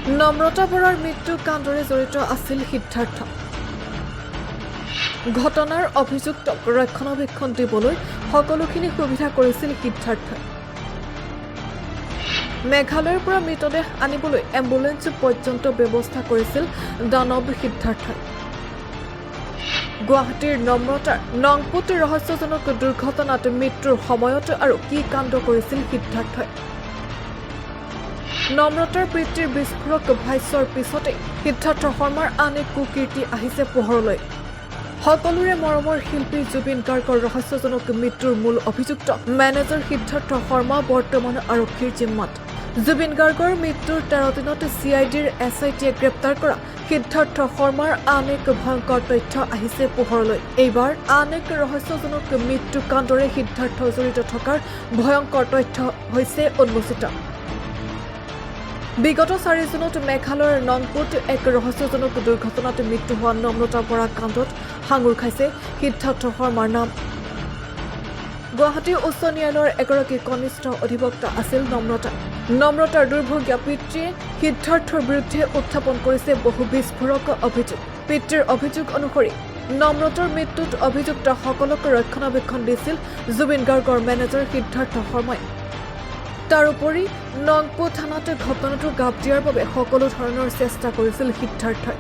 নম্ৰতা বৰাৰ মৃত্যু কাণ্ডৰে জড়িত আছিল সিদ্ধাৰ্থ। ঘটনাৰ অভিযুক্তক ৰক্ষণাবেক্ষণ দিবলৈ সকলোখিনি সুবিধা কৰিছিল সিদ্ধাৰ্থই। মেঘালয়ৰ পৰা মৃতদেহ আনিবলৈ এম্বুলেন্স পৰ্যন্ত ব্যৱস্থা কৰিছিল দানৱ সিদ্ধাৰ্থই। গুৱাহাটীৰ নম্ৰতাৰ নংপুত ৰহস্যজনক দুৰ্ঘটনাত মৃত্যুৰ সময়ত আৰু কি কাণ্ড কৰিছিল সিদ্ধাৰ্থই। নম্ৰতাৰ পিতৃৰ বিস্ফোৰক ভাষ্যৰ পিছতে সিদ্ধাৰ্থ শৰ্মাৰ আন এক কুকীৰ্তি আহিছে পোহৰলৈ। সকলোৰে মৰমৰ শিল্পী জুবিন গাৰ্গৰ ৰহস্যজনক মৃত্যুৰ মূল অভিযুক্ত মেনেজাৰ সিদ্ধাৰ্থ শৰ্মা বৰ্তমান আৰক্ষীৰ জিম্মাত। জুবিন গাৰ্গৰ মৃত্যুৰ 13 দিনত CIDৰ SITয়ে গ্ৰেপ্তাৰ কৰা সিদ্ধাৰ্থ শৰ্মাৰ আন এক ভয়ংকৰ তথ্য আহিছে পোহৰলৈ। এইবাৰ আন এক ৰহস্যজনক মৃত্যু কাণ্ডৰে সিদ্ধাৰ্থ জড়িত থকাৰ ভয়ংকৰ তথ্য হৈছে উন্মোচিত। বিগত 4 জুনত মেঘালয়ৰ নংপুত এক ৰহস্যজনক দুৰ্ঘটনাত মৃত্যু হোৱা নম্ৰতা বৰা কাণ্ডত সাঙুৰ খাইছে সিদ্ধাৰ্থ শৰ্মাৰ নাম। গুৱাহাটী উচ্চ ন্যায়ালয়ৰ এগৰাকী কনিষ্ঠ অধিবক্তা আছিল নম্ৰতা। নম্ৰতাৰ দুৰ্ভগীয়া পিতৃয়ে সিদ্ধাৰ্থৰ বিৰুদ্ধে উত্থাপন কৰিছে বহু বিস্ফোৰক অভিযোগ। পিতৃৰ অভিযোগ অনুসৰি নম্ৰতাৰ মৃত্যুত অভিযুক্তসকলক ৰক্ষণাবেক্ষণ দিছিল জুবিন গাৰ্গৰ মেনেজাৰ সিদ্ধাৰ্থ শৰ্মাই। তাৰোপৰি নংপু থানাত ঘটনাটো গাপ দিয়াৰ বাবে সকলো ধৰণৰ চেষ্টা কৰিছিল সিদ্ধাৰ্থই।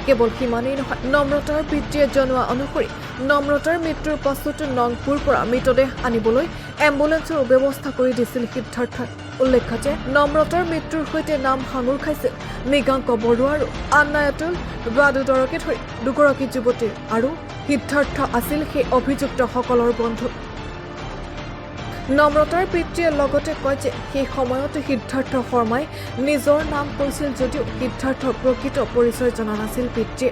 কেৱল সিমানেই নহয়, নম্ৰতাৰ পিতৃয়ে জনোৱা অনুসৰি নম্ৰতাৰ মৃত্যুৰ পাছত নংপুৰ পৰা মৃতদেহ আনিবলৈ এম্বুলেন্সৰ ব্যৱস্থা কৰি দিছিল সিদ্ধাৰ্থই। উল্লেখ্য যে নম্ৰতাৰ মৃত্যুৰ সৈতে নাম সাঙুৰ খাইছিল মৃগাংক বৰুৱা আৰু আন্নায়াতুল বাদুদৰকে ধৰি দুগৰাকী যুৱতীৰ, আৰু সিদ্ধাৰ্থ আছিল সেই অভিযুক্তসকলৰ বন্ধু। নম্ৰতাৰ পিতৃয়ে লগতে কয় যে সেই সময়ত সিদ্ধাৰ্থ শৰ্মাই নিজৰ নাম কৈছিল যদিও সিদ্ধাৰ্থৰ প্ৰকৃত পৰিচয় জনা নাছিল পিতৃয়ে।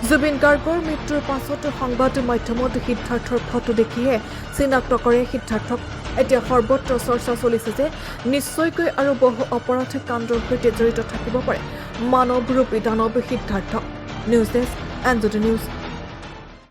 জুবিন গাৰ্গৰ মৃত্যুৰ পাছত সংবাদ মাধ্যমত সিদ্ধাৰ্থৰ ফটো দেখিহে চিনাক্ত কৰে সিদ্ধাৰ্থক। এতিয়া সৰ্বত্ৰ চৰ্চা চলিছে যে নিশ্চয়কৈ আৰু বহু অপৰাধ কাণ্ডৰ সৈতে জড়িত থাকিব পাৰে মানৱৰূপী দানৱ সিদ্ধাৰ্থ। News desk NZNews।